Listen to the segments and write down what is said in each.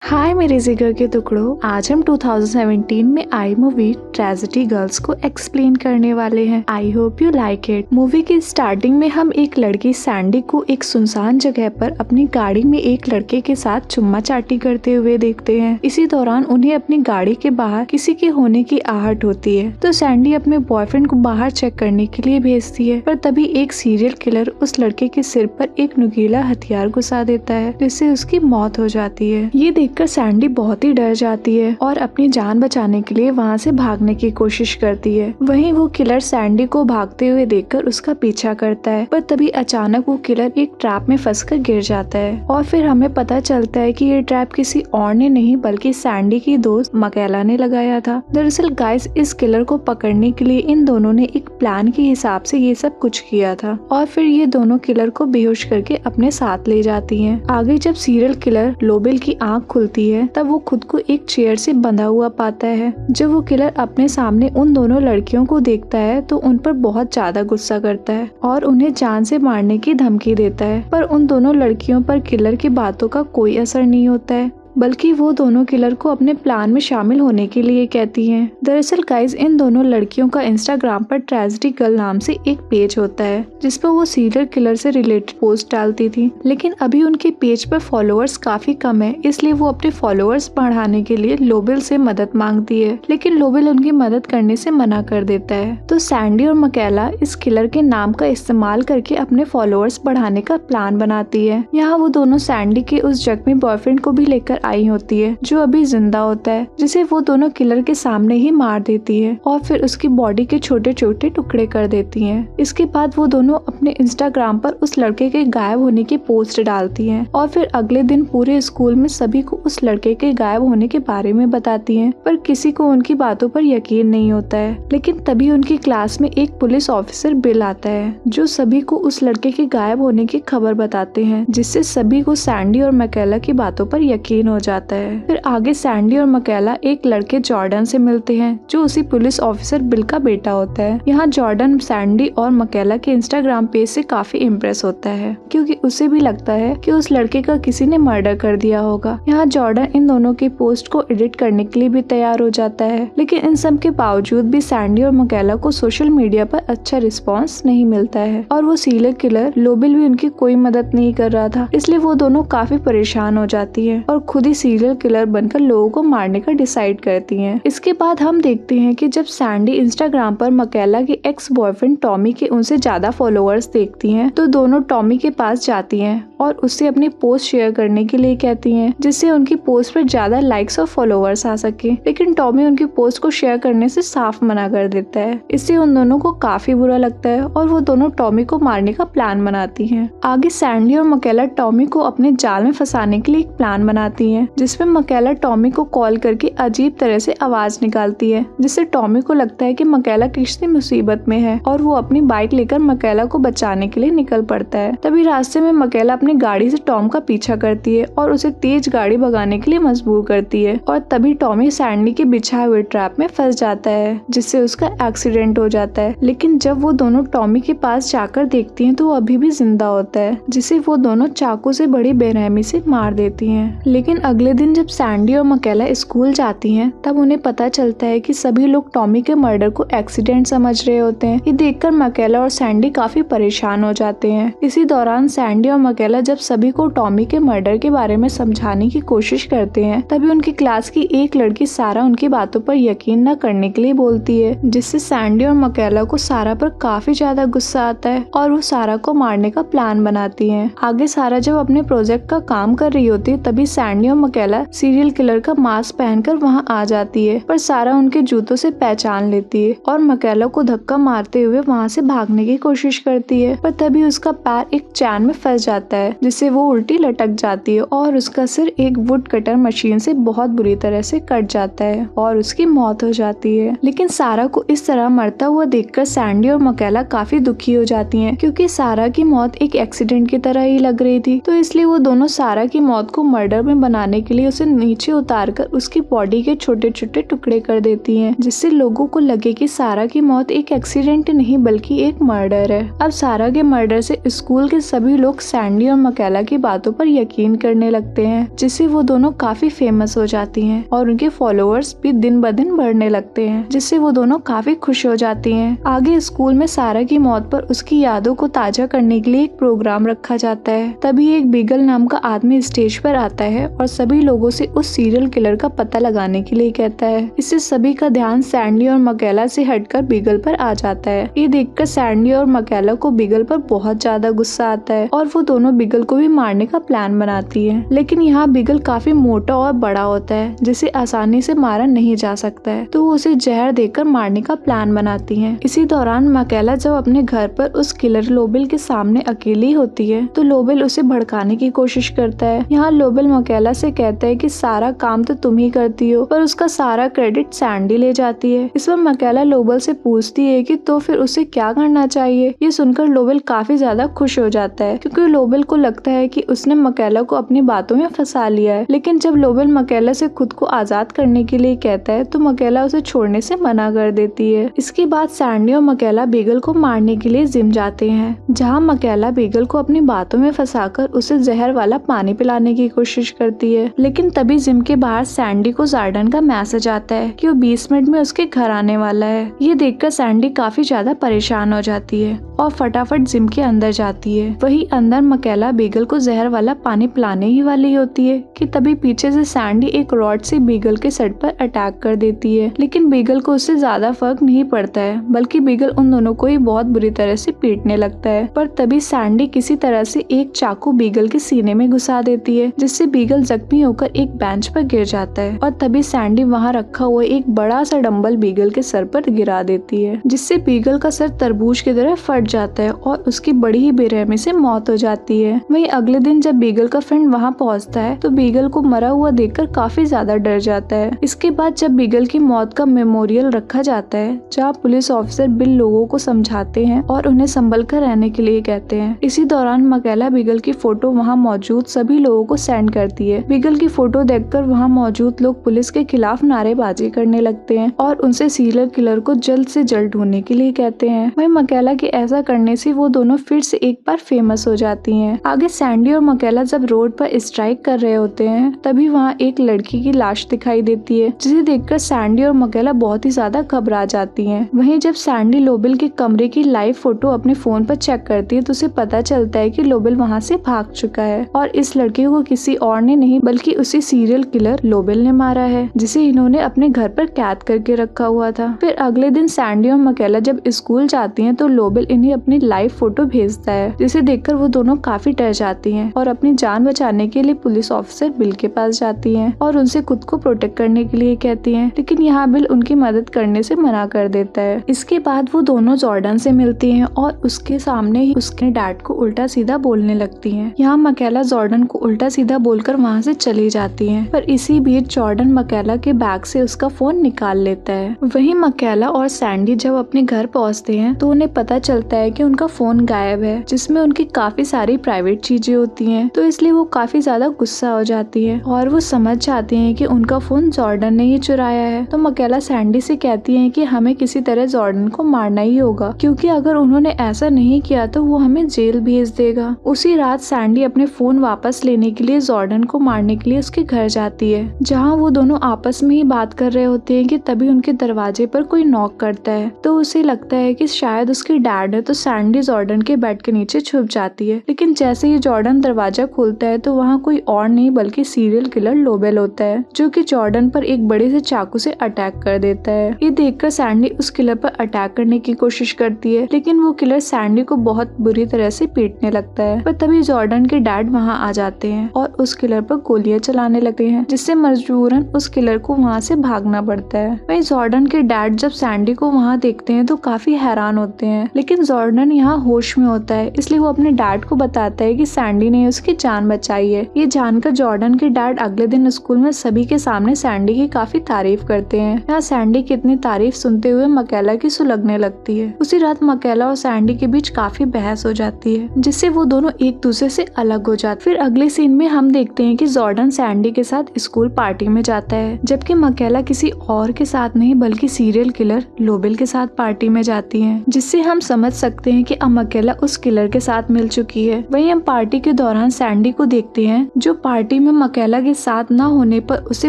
हाय मेरे जिगर के टुकड़ों, आज हम 2017 में आई मूवी ट्रेजेडी गर्ल्स को एक्सप्लेन करने वाले हैं। I hope you like it. Movie की स्टार्टिंग में हम एक लड़की सैंडी को एक सुनसान जगह पर अपनी गाड़ी में एक लड़के के साथ चुम्मा चाटी करते हुए देखते हैं। इसी दौरान उन्हें अपनी गाड़ी के बाहर किसी के होने की आहट होती है, तो सैंडी अपने बॉयफ्रेंड को बाहर चेक करने के लिए भेजती है। पर तभी एक सीरियल किलर उस लड़के के सिर पर एक नुकीला हथियार घुसा देता है, जिससे उसकी मौत हो जाती है। ये देखकर सैंडी बहुत ही डर जाती है और अपनी जान बचाने के लिए वहाँ से भागने की कोशिश करती है। वहीं वो किलर सैंडी को भागते हुए देखकर उसका पीछा करता है, पर तभी अचानक वो किलर एक ट्रैप में फंसकर गिर जाता है और फिर हमें पता चलता है कि ये ट्रैप किसी और ने नहीं बल्कि सैंडी की दोस्त मकेला ने लगाया था। दरअसल गाइस, इस किलर को पकड़ने के लिए इन दोनों ने एक प्लान के हिसाब से ये सब कुछ किया था और फिर ये दोनों किलर को बेहोश करके अपने साथ ले जाती हैं। आगे जब सीरियल किलर लोबेल की आंख खुलती है तब वो खुद को एक चेयर से बंधा हुआ पाता है। जब वो किलर अपने सामने उन दोनों लड़कियों को देखता है तो उन पर बहुत ज्यादा गुस्सा करता है और उन्हें जान से मारने की धमकी देता है, पर उन दोनों लड़कियों पर किलर की बातों का कोई असर नहीं होता है, बल्कि वो दोनों किलर को अपने प्लान में शामिल होने के लिए कहती हैं। दरअसल गाइस, इन दोनों लड़कियों का इंस्टाग्राम पर ट्रेजेडी गर्ल नाम से एक पेज होता है जिस पर वो सीरियल किलर से रिलेटेड पोस्ट डालती थी, लेकिन अभी उनके पेज पर फॉलोअर्स काफी कम है, इसलिए वो अपने फॉलोअर्स बढ़ाने के लिए लोबेल से मदद मांगती है, लेकिन लोबेल उनकी मदद करने से मना कर देता है। तो सैंडी और मकेला इस किलर के नाम का इस्तेमाल करके अपने फॉलोअर्स बढ़ाने का प्लान बनाती है। यहाँ वो दोनों सैंडी के उस जख्मी बॉयफ्रेंड को भी लेकर आई होती है जो अभी जिंदा होता है, जिसे वो दोनों किलर के सामने ही मार देती है और फिर उसकी बॉडी के छोटे छोटे टुकड़े कर देती हैं। इसके बाद वो दोनों अपने इंस्टाग्राम पर उस लड़के के गायब होने की पोस्ट डालती हैं और फिर अगले दिन पूरे स्कूल में सभी को उस लड़के के गायब होने के बारे में बताती हैं, पर किसी को उनकी बातों पर यकीन नहीं होता है। लेकिन तभी उनकी क्लास में एक पुलिस ऑफिसर बिल आता है जो सभी को उस लड़के के गायब होने की खबर बताते हैं, जिससे सभी को सैंडी और मकेला की बातों पर यकीन हो जाता है। फिर आगे सैंडी और मकेला एक लड़के जॉर्डन से मिलते हैं जो उसी पुलिस ऑफिसर बिल का बेटा होता है। यहाँ जॉर्डन सैंडी और मकेला के इंस्टाग्राम पेज से काफी इम्प्रेस होता है क्योंकि उसे भी लगता है कि उस लड़के का किसी ने मर्डर कर दिया होगा। यहाँ जॉर्डन इन दोनों की पोस्ट को एडिट करने के लिए भी तैयार हो जाता है, लेकिन इन सब के बावजूद भी सैंडी और मकेला को सोशल मीडिया पर अच्छा रिस्पॉन्स नहीं मिलता है और वो सीरियल किलर लोबेल भी उनकी कोई मदद नहीं कर रहा था, इसलिए वो दोनों काफी परेशान हो जाती है और खुद ही सीरियल किलर बनकर लोगों को मारने का डिसाइड करती हैं। इसके बाद हम देखते हैं कि जब सैंडी इंस्टाग्राम पर मकेला के एक्स बॉयफ्रेंड टॉमी के उनसे ज्यादा फॉलोअर्स देखती हैं तो दोनों टॉमी के पास जाती हैं और उससे अपनी पोस्ट शेयर करने के लिए कहती हैं, जिससे उनकी पोस्ट पर ज्यादा लाइक्स और फॉलोअर्स आ सके। लेकिन टॉमी उनकी पोस्ट को शेयर करने से साफ मना कर देता है। इससे उन दोनों को काफी बुरा लगता है और वो दोनों टॉमी को मारने का प्लान बनाती हैं। आगे सैंडी और मकेला टॉमी को अपने जाल में फंसाने के लिए एक प्लान बनाती हैं, जिसमें मकेला टॉमी को कॉल करके अजीब तरह से आवाज निकालती है, जिससे टॉमी को लगता है कि मकेला किसी मुसीबत में है और वो अपनी बाइक लेकर मकेला को बचाने के लिए निकल पड़ता है। तभी रास्ते में मकेला अपनी गाड़ी से टॉम का पीछा करती है और उसे तेज गाड़ी भगाने के लिए मजबूर करती है और तभी टॉमी सैंडी के बिछाए हुए ट्रैप में फंस जाता है, जिससे उसका एक्सीडेंट हो जाता है। लेकिन जब वो दोनों टॉमी के पास जाकर देखती हैं तो वो अभी भी जिंदा होता है, जिसे वो दोनों चाकू से बड़ी बेरहमी से मार देती हैं। लेकिन अगले दिन जब सैंडी और मकेला स्कूल जाती हैं तब उन्हें पता चलता है कि सभी लोग टॉमी के मर्डर को एक्सीडेंट समझ रहे होते हैं। ये देखकर मकेला और सैंडी काफी परेशान हो जाते हैं। इसी दौरान सैंडी और मकेला जब सभी को टॉमी के मर्डर के बारे में समझाने की कोशिश करते हैं तभी उनकी क्लास की एक लड़की सारा उनकी बातों पर यकीन न करने के लिए बोलती है, जिससे सैंडी और मकेला को सारा पर काफी ज्यादा गुस्सा आता है और वो सारा को मारने का प्लान बनाती है। आगे सारा जब अपने प्रोजेक्ट का काम कर रही होती है तभी सैंडी और मकेला सीरियल किलर का मास्क पहनकर वहां आ जाती है, पर सारा उनके जूतों से पहचान लेती है और मकेला को धक्का मारते हुए वहां से भागने की कोशिश करती है, पर तभी उसका पैर एक चैन में फंस जाता है, जिससे वो उल्टी लटक जाती है और उसका सिर एक वुड कटर मशीन से बहुत बुरी तरह से कट जाता है और उसकी मौत हो जाती है। लेकिन सारा को इस तरह मरता हुआ देखकर सैंडी और मकेला काफी दुखी हो जाती हैं, क्योंकि सारा की मौत एक एक्सीडेंट की तरह ही लग रही थी, तो इसलिए वो दोनों सारा की मौत को मर्डर में बना बनाने के लिए उसे नीचे उतारकर उसकी बॉडी के छोटे छोटे टुकड़े कर देती हैं, जिससे लोगों को लगे कि सारा की मौत एक एक्सीडेंट नहीं बल्कि एक मर्डर है। अब सारा के मर्डर से स्कूल के सभी लोग सैंडी और मकेला की बातों पर यकीन करने लगते हैं, जिससे वो दोनों काफी फेमस हो जाती हैं और उनके फॉलोअर्स भी दिन ब दिन बढ़ने लगते हैं, जिससे वो दोनों काफी खुश हो जाती हैं। आगे स्कूल में सारा की मौत पर उसकी यादों को ताजा करने के लिए एक प्रोग्राम रखा जाता है। तभी एक बीगल नाम का आदमी स्टेज पर आता है और सभी लोगों से उस सीरियल किलर का पता लगाने के लिए कहता है। इससे सभी का ध्यान सैंडी और मकेला से हटकर बीगल पर आ जाता है। ये देखकर सैंडी और मकेला को बीगल पर बहुत ज्यादा गुस्सा आता है और वो दोनों बीगल को भी मारने का प्लान बनाती है। लेकिन यहाँ बीगल काफी मोटा और बड़ा होता है, जिसे आसानी से मारा नहीं जा सकता है, तो वो उसे जहर देकर मारने का प्लान बनाती है। इसी दौरान मकेला जब अपने घर पर उस किलर लोबेल के सामने अकेली होती है तो लोबेल उसे भड़काने की कोशिश करता है। यहाँ लोबेल मकेला से कहता है कि सारा काम तो तुम ही करती हो, पर उसका सारा क्रेडिट सैंडी ले जाती है। इस पर मकेला लोबेल से पूछती है कि तो फिर उसे क्या करना चाहिए। ये सुनकर लोबेल काफी ज्यादा खुश हो जाता है, क्योंकि लोबेल को लगता है कि उसने मकेला को अपनी बातों में फंसा लिया है। लेकिन जब लोबेल मकेला से खुद को आजाद करने के लिए कहता है तो मकेला उसे छोड़ने से मना कर देती है। इसके बाद सैंडी और मकेला बीगल को मारने के लिए जिम जाते हैं, जहाँ मकेला बीगल को अपनी बातों में फंसाकर उसे जहर वाला पानी पिलाने की कोशिश करती है। लेकिन तभी जिम के बाहर सैंडी को जॉर्डन का मैसेज आता है कि वो 20 मिनट में उसके घर आने वाला है। ये देखकर सैंडी काफी ज्यादा परेशान हो जाती है और फटाफट जिम के अंदर जाती है। वही अंदर मकेला बीगल को जहर वाला पानी पिलाने ही वाली होती है कि तभी पीछे से सैंडी एक रॉड से बीगल के सर पर अटैक कर देती है। लेकिन बीगल को उससे ज्यादा फर्क नहीं पड़ता है, बल्कि बीगल उन दोनों को ही बहुत बुरी तरह से पीटने लगता है। पर तभी सैंडी किसी तरह से एक चाकू बीगल के सीने में घुसा देती है, जिससे बीगल जख्मी होकर एक बेंच पर गिर जाता है और तभी सैंडी वहाँ रखा हुआ एक बड़ा सा डंबल बीगल के सर पर गिरा देती है, जिससे बीगल का सर तरबूज की तरह फट जाता है और उसकी बड़ी ही बेरहमी से मौत हो जाती है। वहीं अगले दिन जब बीगल का फ्रेंड वहाँ पहुँचता है तो बीगल को मरा हुआ देखकर काफी ज्यादा डर जाता है। इसके बाद जब बीगल की मौत का मेमोरियल रखा जाता है, जहाँ पुलिस ऑफिसर बिल लोगों को समझाते हैं और उन्हें संभल कर रहने के लिए कहते हैं। इसी दौरान मकेला बीगल की फोटो वहाँ मौजूद सभी लोगों को सेंड करती है। बीगल की फोटो देखकर वहाँ मौजूद लोग पुलिस के खिलाफ नारेबाजी करने लगते हैं और उनसे सीरियल किलर को जल्द से जल्द ढूंढने के लिए कहते हैं। वहीं मकेला के ऐसा करने से वो दोनों फिर से एक बार फेमस हो जाती हैं। आगे सैंडी और मकेला जब रोड पर स्ट्राइक कर रहे होते हैं तभी वहाँ एक लड़की की लाश दिखाई देती है, जिसे देखकर सैंडी और मकेला बहुत ही ज्यादा घबरा जाती हैं। वहीं जब सैंडी लोबेल के कमरे की लाइव फोटो अपने फोन पर चेक करती है तो उसे पता चलता है कि लोबेल वहाँ से भाग चुका है और इस लड़के को किसी और ने नहीं बल्कि उसी सीरियल किलर लोबेल ने मारा है, जिसे इन्होंने अपने घर पर कैद करके रखा हुआ था। फिर अगले दिन सैंडी और मकेला जब स्कूल जाती हैं तो लोबेल इन्हें अपनी लाइव फोटो भेजता है, जिसे देखकर वो दोनों काफी डर जाती हैं और अपनी जान बचाने के लिए पुलिस ऑफिसर बिल के पास जाती हैं और उनसे खुद को प्रोटेक्ट करने के लिए कहती हैं। लेकिन यहाँ बिल उनकी मदद करने से मना कर देता है। इसके बाद वो दोनों जॉर्डन से मिलती हैं और उसके सामने ही उसके डैड को उल्टा सीधा बोलने लगती हैं। यहाँ मकेला जॉर्डन को उल्टा सीधा बोलकर वहाँ से चली जाती हैं, पर इसी बीच जॉर्डन मकेला के बैग से उसका फोन निकाल लेता है। वहीं मकेला और सैंडी जब अपने घर पहुँचते हैं तो उन्हें पता चलता है कि उनका फोन गायब है, जिसमें उनकी काफी सारी प्राइवेट चीजें होती हैं, तो इसलिए वो काफी ज्यादा गुस्सा हो जाती है और वो समझ जाती हैं कि उनका फोन जॉर्डन ने ही चुराया है। तो मकेला सैंडी से कहती है कि हमें किसी तरह जॉर्डन को मारना ही होगा, क्योंकि अगर उन्होंने ऐसा नहीं किया तो वो हमें जेल भेज देगा। उसी रात सैंडी अपने फोन वापस लेने के लिए जॉर्डन को मारने के लिए उसके घर जाती है, जहाँ वो दोनों आपस में ही बात कर रहे होते हैं कि तभी उनके दरवाजे पर कोई नॉक करता है। तो उसे लगता है कि शायद उसकी डैड है, तो सैंडी जॉर्डन के बेड के नीचे छुप जाती है। लेकिन जैसे ही जॉर्डन दरवाजा खोलता है तो वहाँ कोई और नहीं बल्कि सीरियल किलर लोबेल होता है, जो कि जॉर्डन पर एक बड़े से चाकू से अटैक कर देता है। ये देखकर सैंडी उस किलर पर अटैक करने की कोशिश करती है, लेकिन वो किलर सैंडी को बहुत बुरी तरह से पीटने लगता है। पर तभी जॉर्डन के डैड वहाँ आ जाते हैं और उस किलर पर गोलियां चलाने लगते हैं, जिससे मजबूरन उस किलर को वहाँ से भागना पड़ता है। वहीं जॉर्डन के डैड जब सैंडी को वहाँ देखते हैं तो काफी हैरान होते हैं, लेकिन जॉर्डन यहाँ होश में होता है, इसलिए वो अपने डैड को बताता है कि सैंडी ने उसकी जान बचाई है। ये जानकर जॉर्डन के डैड अगले दिन स्कूल में सभी के सामने सैंडी की काफी तारीफ करते हैं। यहाँ सैंडी की इतनी तारीफ सुनते हुए मकेला की सुलगने लगती है। उसी रात मकेला और सैंडी के बीच काफी बहस हो जाती है, जिससे वो दोनों एक दूसरे से अलग हो जाते। फिर अगले सीन में हम देखते हैं कि जॉर्डन सैंडी के साथ स्कूल पार्टी में जाता है, जबकि मकेला किसी और के साथ नहीं बल्कि सीरियल किलर लोबेल के साथ पार्टी में जाती है, जिससे हम समझ सकते हैं कि अब मकेला उस किलर के साथ मिल चुकी है। वहीं हम पार्टी के दौरान सैंडी को देखते हैं, जो पार्टी में मकेला के साथ न होने पर उसे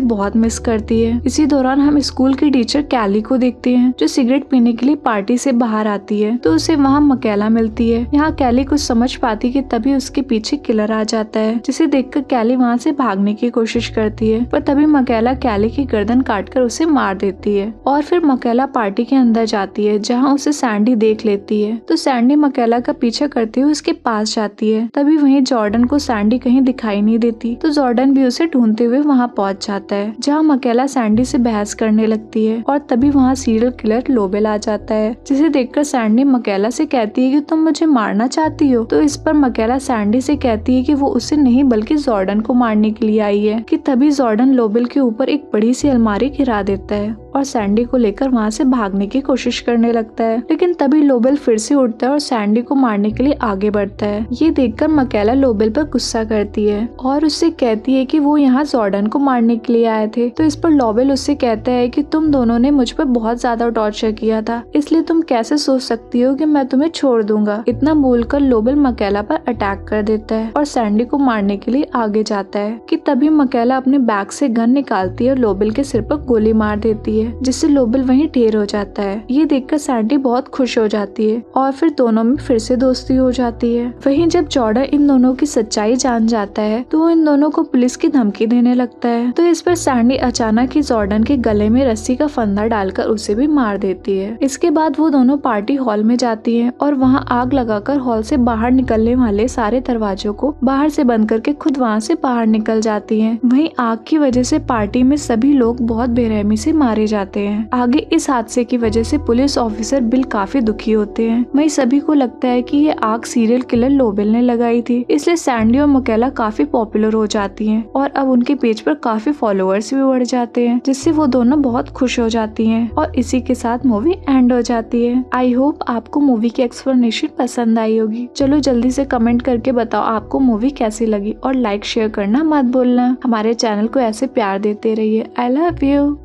बहुत मिस करती है। इसी दौरान हम स्कूल की टीचर कैली को देखते हैं, जो सिगरेट पीने के लिए पार्टी से बाहर आती है, तो उसे वहाँ मकेला मिलती है। यहाँ कैली कुछ समझ पाती कि तभी उसके पीछे किलर आ जाता है, जिसे देखकर कैली वहाँ से भागने की कोशिश करती है, पर तभी मकेला कैली की गर्दन काटकर उसे मार देती है। और फिर मकेला पार्टी के अंदर जाती है, जहाँ उसे सैंडी देख लेती है, तो सैंडी मकेला का पीछा करते हुए उसके पास जाती है। तभी वहीं जॉर्डन को सैंडी कहीं दिखाई नहीं देती, तो जॉर्डन भी उसे ढूंढते हुए वहाँ पहुँच जाता है, जहाँ मकेला सैंडी से बहस करने लगती है। और तभी वहाँ सीरियल किलर लोबेल आ जाता है, जिसे देखकर सैंडी मकेला से कहती है कि तुम मुझे मारना चाहती हो। तो इस पर मकेला सैंडी से कहती है कि वो उसे नहीं बल्कि जॉर्डन को मारने के लिए आई है। कि तभी जॉर्डन लोबेल के ऊपर एक बड़ी सी अलमारी गिरा देता है और सैंडी को लेकर वहाँ से भागने की कोशिश करने लगता है, लेकिन तभी लोबेल फिर से उठता है और सैंडी को मारने के लिए आगे बढ़ता है। ये देखकर मकेला लोबेल पर गुस्सा करती है और उससे कहती है कि वो यहाँ जॉर्डन को मारने के लिए आए थे। तो इस पर लोबेल उससे कहता है कि तुम दोनों ने मुझ पर बहुत ज्यादा टॉर्चर किया था, इसलिए तुम कैसे सोच सकती हो कि मैं तुम्हें छोड़ दूंगा। इतना बोलकर लोबेल मकेला पर अटैक कर देता है और सैंडी को मारने के लिए आगे जाता है। कि तभी मकेला अपने बैग से गन निकालती है और लोबेल के सिर पर गोली मार देती है, जिससे लोबेल वहीं ढेर हो जाता है। ये देखकर सैंडी बहुत खुश हो जाती है और फिर दोनों में फिर से दोस्ती हो जाती है। वहीं जब जॉर्डन इन दोनों की सच्चाई जान जाता है, तो वो इन दोनों को पुलिस की धमकी देने लगता है। तो इस पर सैंडी अचानक ही जॉर्डन के गले में रस्सी का फंदा डालकर उसे भी मार देती है। इसके बाद वो दोनों पार्टी हॉल में जाती है और वहाँ आग लगाकर हॉल से बाहर निकलने वाले सारे दरवाजों को बाहर से बंद करके खुद वहाँ से बाहर निकल जाती है। वहीं आग की वजह से पार्टी में सभी लोग बहुत बेरहमी से मारे जाते हैं। आगे इस हादसे की वजह से पुलिस ऑफिसर बिल काफी दुखी होते हैं। वहीं सभी को लगता है कि ये आग सीरियल किलर लोबेल ने लगाई थी, इसलिए सैंडी और मकेला काफी पॉपुलर हो जाती हैं और अब उनके पेज पर काफी फॉलोअर्स भी बढ़ जाते हैं, जिससे वो दोनों बहुत खुश हो जाती हैं और इसी के साथ मूवी एंड हो जाती है। आई होप आपको मूवी की एक्सप्लेनेशन पसंद आई होगी। चलो जल्दी से कमेंट करके बताओ आपको मूवी कैसी लगी और लाइक शेयर करना मत भूलना। हमारे चैनल को ऐसे प्यार देते रहिए। I love you.